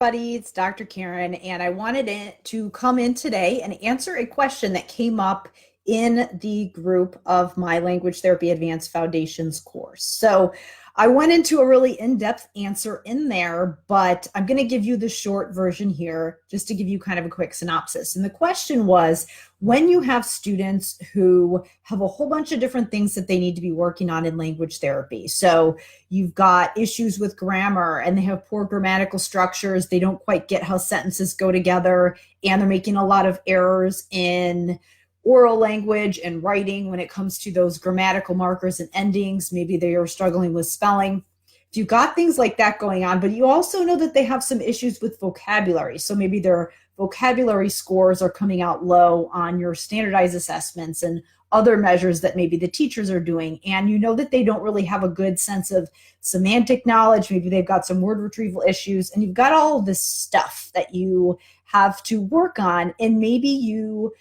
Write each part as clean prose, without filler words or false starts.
Everybody, it's Dr. Karen, and I wanted to come in today and answer a question that came up in the group of my Language Therapy Advanced Foundations course. So I went into a really in-depth answer in there, but I'm going to give you the short version here just to give you kind of a quick synopsis. And the question was, when you have students who have a whole bunch of different things that they need to be working on in language therapy. So you've got issues with grammar and they have poor grammatical structures. They don't quite get how sentences go together, and they're making a lot of errors in oral language and writing when it comes to those grammatical markers and endings. Maybe they are struggling with spelling. If you've got things like that going on, but you also know that they have some issues with vocabulary. So maybe their vocabulary scores are coming out low on your standardized assessments and other measures that maybe the teachers are doing. And you know that they don't really have a good sense of semantic knowledge. Maybe they've got some word retrieval issues, and you've got all of this stuff that you have to work on. And maybe you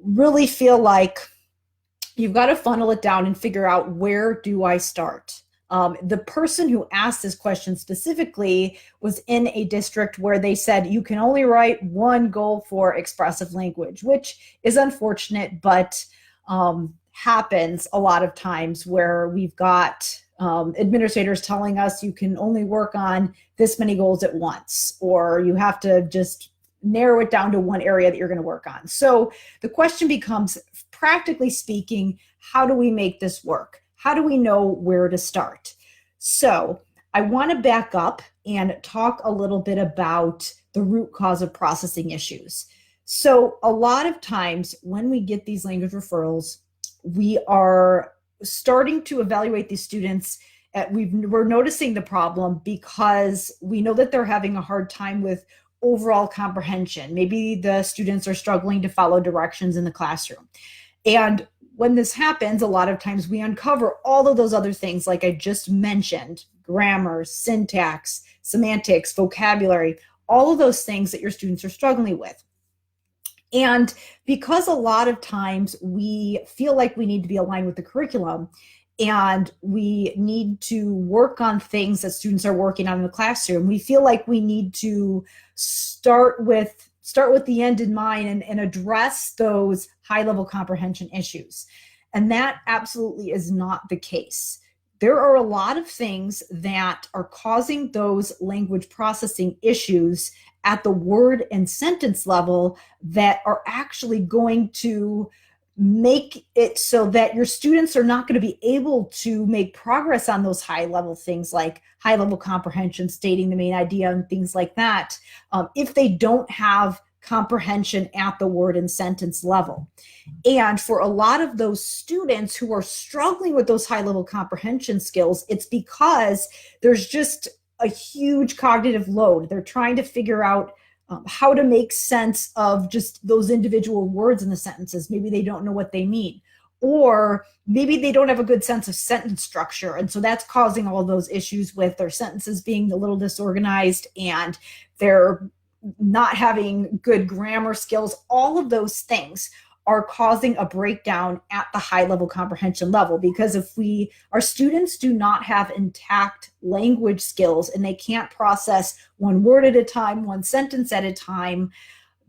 really feel like you've got to funnel it down and figure out, where do I start? The person who asked this question specifically was in a district where they said you can only write one goal for expressive language, which is unfortunate, but happens a lot of times where we've got administrators telling us you can only work on this many goals at once, or you have to just narrow it down to one area that you're going to work on. So the question becomes, practically speaking, how do we make this work? How do we know where to start? So I want to back up and talk a little bit about the root cause of processing issues. So a lot of times when we get these language referrals, we are starting to evaluate these students. We're noticing the problem because we know that they're having a hard time with overall comprehension. Maybe the students are struggling to follow directions in the classroom. And when this happens, a lot of times we uncover all of those other things, like I just mentioned: grammar, syntax, semantics, vocabulary, all of those things that your students are struggling with. And because a lot of times we feel like we need to be aligned with the curriculum, and we need to work on things that students are working on in the classroom, we feel like we need to start with the end in mind and address those high-level comprehension issues. And that absolutely is not the case. There are a lot of things that are causing those language processing issues at the word and sentence level that are actually going to make it so that your students are not going to be able to make progress on those high-level things like high-level comprehension, stating the main idea, and things like that, if they don't have comprehension at the word and sentence level. And for a lot of those students who are struggling with those high-level comprehension skills, it's because there's just a huge cognitive load. They're trying to figure out how to make sense of just those individual words in the sentences. Maybe they don't know what they mean, or maybe they don't have a good sense of sentence structure. And so that's causing all those issues with their sentences being a little disorganized, and they're not having good grammar skills. All of those things are causing a breakdown at the high level comprehension level, because if our students do not have intact language skills and they can't process one word at a time, one sentence at a time,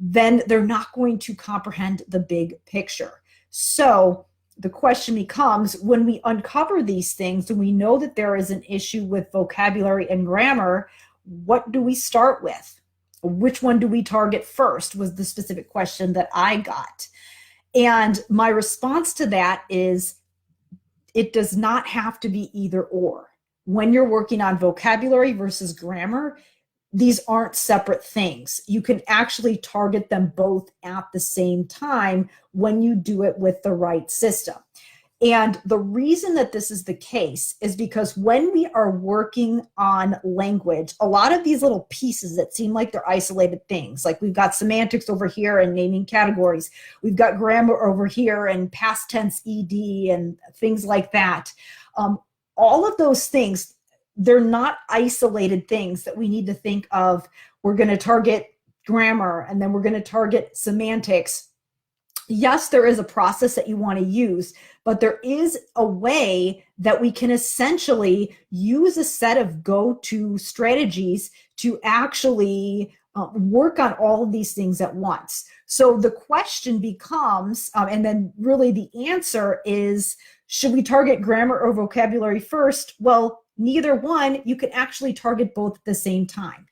then they're not going to comprehend the big picture. So the question becomes, when we uncover these things and we know that there is an issue with vocabulary and grammar, what do we start with? Which one do we target first, was the specific question that I got. And my response to that is, it does not have to be either or. When you're working on vocabulary versus grammar, these aren't separate things. You can actually target them both at the same time when you do it with the right system. And the reason that this is the case is because when we are working on language, a lot of these little pieces that seem like they're isolated things, like we've got semantics over here and naming categories, we've got grammar over here and past tense ed and things like that. All of those things, they're not isolated things that we need to think of. We're going to target grammar and then we're going to target semantics. Yes, there is a process that you want to use, but there is a way that we can essentially use a set of go-to strategies to actually work on all of these things at once. So the question becomes, and then really the answer is, should we target grammar or vocabulary first? Well, neither one. You can actually target both at the same time.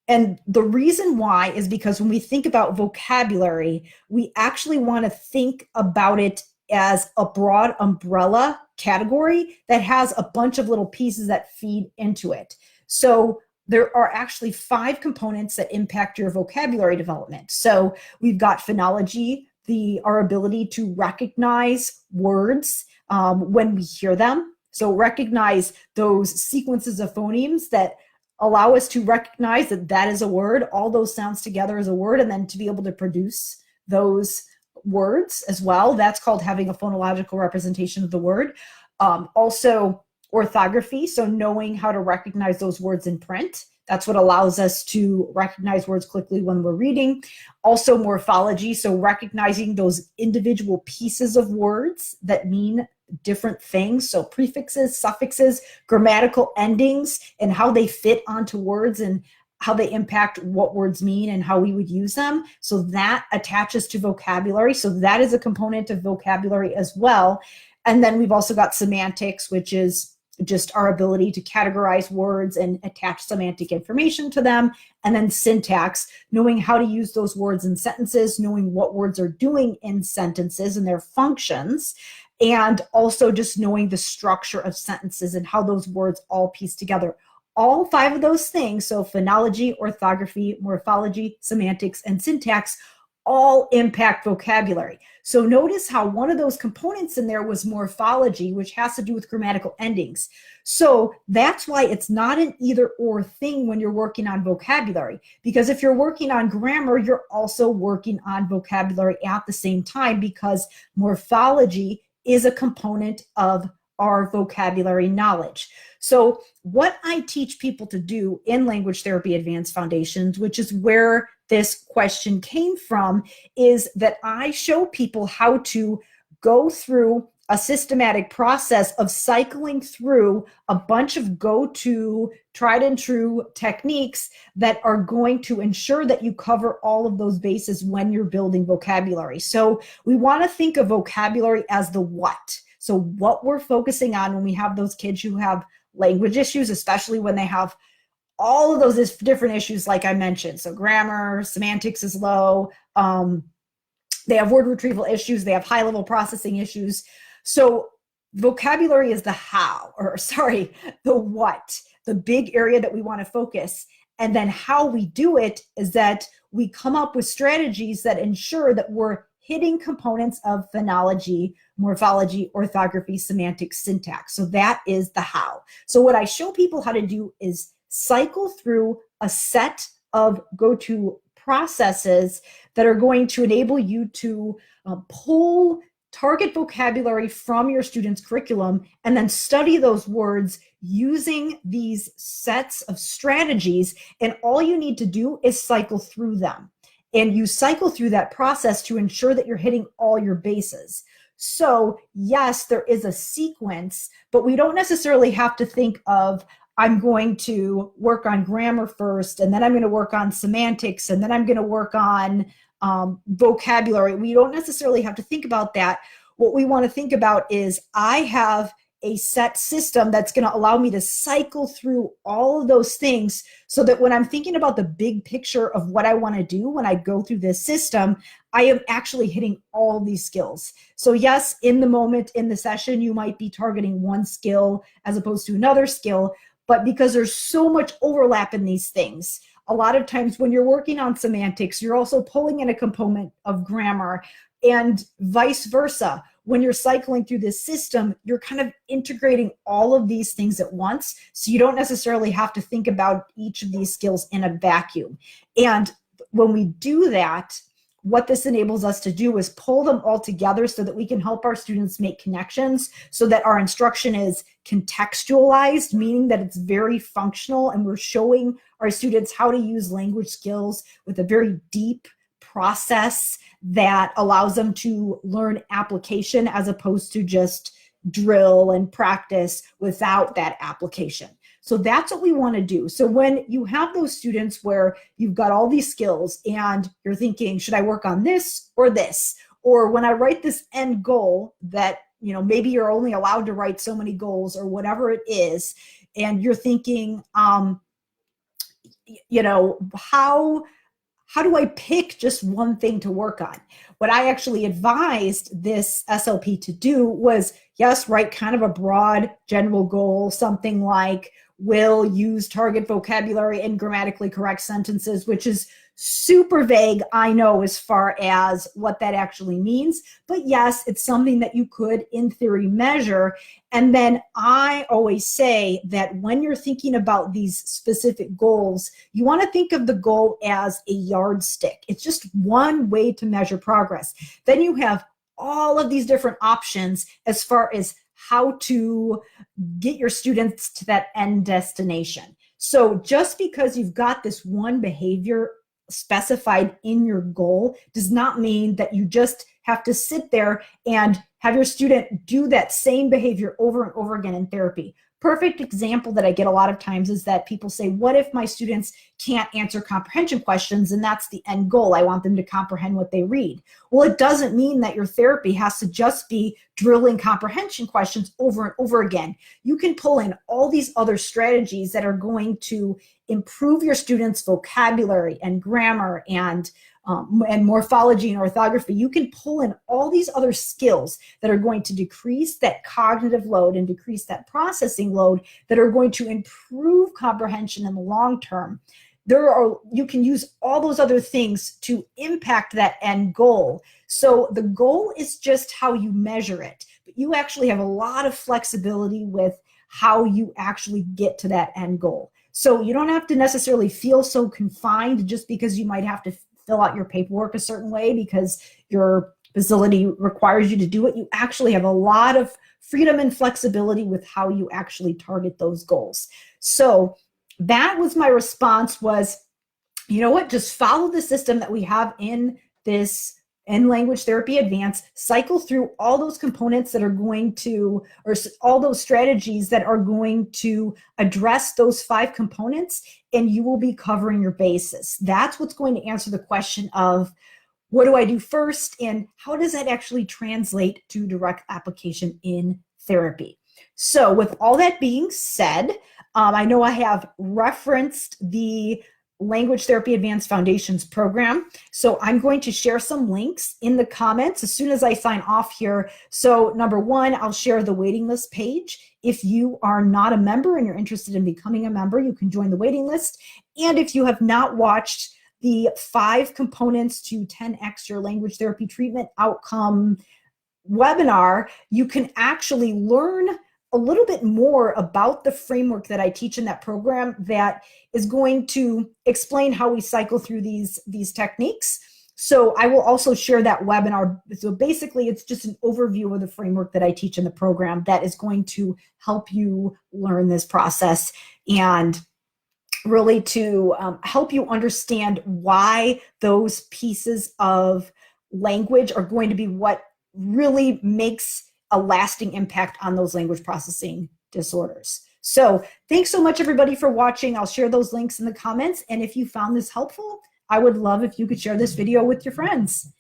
And the reason why is because when we think about vocabulary, we actually want to think about it as a broad umbrella category that has a bunch of little pieces that feed into it. So there are actually 5 components that impact your vocabulary development. So we've got phonology, our ability to recognize words when we hear them. So recognize those sequences of phonemes that allow us to recognize that that is a word, all those sounds together as a word, and then to be able to produce those words as well. That's called having a phonological representation of the word. Also orthography, so knowing how to recognize those words in print. That's what allows us to recognize words quickly when we're reading. Also morphology, so recognizing those individual pieces of words that mean different things. So prefixes, suffixes, grammatical endings, and how they fit onto words and how they impact what words mean and how we would use them. So that attaches to vocabulary. So that is a component of vocabulary as well. And then we've also got semantics, which is just our ability to categorize words and attach semantic information to them. And then syntax, knowing how to use those words in sentences, knowing what words are doing in sentences and their functions, and also just knowing the structure of sentences and how those words all piece together. All 5 of those things, so phonology, orthography, morphology, semantics, and syntax, all impact vocabulary. So notice how one of those components in there was morphology, which has to do with grammatical endings. So that's why it's not an either or thing when you're working on vocabulary, because if you're working on grammar, you're also working on vocabulary at the same time, because morphology is a component of our vocabulary knowledge. So what I teach people to do in Language Therapy Advanced Foundations, which is where this question came from, is that I show people how to go through a systematic process of cycling through a bunch of go-to tried and true techniques that are going to ensure that you cover all of those bases when you're building vocabulary. So we want to think of vocabulary as the what. So what we're focusing on when we have those kids who have language issues, especially when they have all of those different issues like I mentioned. So grammar, semantics is low, they have word retrieval issues, they have high-level processing issues. So vocabulary is the the what, the big area that we want to focus. And then how we do it is that we come up with strategies that ensure that we're hitting components of phonology, morphology, orthography, semantics, syntax. So that is the how. So what I show people how to do is cycle through a set of go-to processes that are going to enable you to pull target vocabulary from your students' curriculum and then study those words using these sets of strategies. And all you need to do is cycle through them. And you cycle through that process to ensure that you're hitting all your bases. So yes, there is a sequence, but we don't necessarily have to think of, I'm going to work on grammar first, and then I'm going to work on semantics, and then I'm going to work on vocabulary. We don't necessarily have to think about that. What we want to think about is I have a set system that's going to allow me to cycle through all of those things so that when I'm thinking about the big picture of what I want to do when I go through this system, I am actually hitting all these skills. So yes, in the moment, in the session, you might be targeting one skill as opposed to another skill, but because there's so much overlap in these things, a lot of times when you're working on semantics, you're also pulling in a component of grammar, and vice versa. When you're cycling through this system, you're kind of integrating all of these things at once. So you don't necessarily have to think about each of these skills in a vacuum. And when we do that, what this enables us to do is pull them all together so that we can help our students make connections, so that our instruction is contextualized, meaning that it's very functional, and we're showing our students how to use language skills with a very deep, process that allows them to learn application as opposed to just drill and practice without that application. So that's what we want to do. So when you have those students where you've got all these skills and you're thinking, should I work on this or this? Or when I write this end goal that, maybe you're only allowed to write so many goals or whatever it is, and you're thinking, how do I pick just one thing to work on? What I actually advised this SLP to do was, yes, write kind of a broad general goal, something like will use target vocabulary and grammatically correct sentences, which is super vague, I know, as far as what that actually means. But yes, it's something that you could, in theory, measure. And then I always say that when you're thinking about these specific goals, you want to think of the goal as a yardstick. It's just one way to measure progress. Then you have all of these different options as far as how to get your students to that end destination. So just because you've got this one behavior specified in your goal does not mean that you just have to sit there and have your student do that same behavior over and over again in therapy. Perfect example that I get a lot of times is that people say, what if my students can't answer comprehension questions and that's the end goal? I want them to comprehend what they read. Well, it doesn't mean that your therapy has to just be drilling comprehension questions over and over again. You can pull in all these other strategies that are going to improve your students' vocabulary and grammar and morphology and orthography. You can pull in all these other skills that are going to decrease that cognitive load and decrease that processing load that are going to improve comprehension in the long term. You can use all those other things to impact that end goal. So the goal is just how you measure it, but you actually have a lot of flexibility with how you actually get to that end goal. So you don't have to necessarily feel so confined just because you might have to fill out your paperwork a certain way because your facility requires you to do it. You actually have a lot of freedom and flexibility with how you actually target those goals. So that was my response was, you know what, just follow the system that we have in this in Language Therapy Advanced, cycle through all those components that are going to, or all those strategies that are going to address those 5 components, and you will be covering your bases. That's what's going to answer the question of what do I do first and how does that actually translate to direct application in therapy. So with all that being said, I know I have referenced the Language Therapy Advanced Foundations program. So I'm going to share some links in the comments as soon as I sign off here. So number 1, I'll share the waiting list page. If you are not a member and you're interested in becoming a member, you can join the waiting list. And if you have not watched the 5 components to 10x your language therapy treatment outcome webinar, you can actually learn a little bit more about the framework that I teach in that program that is going to explain how we cycle through these techniques. So I will also share that webinar. So basically, it's just an overview of the framework that I teach in the program that is going to help you learn this process and really to help you understand why those pieces of language are going to be what really makes a lasting impact on those language processing disorders. So thanks so much, everybody, for watching. I'll share those links in the comments. And if you found this helpful, I would love if you could share this video with your friends.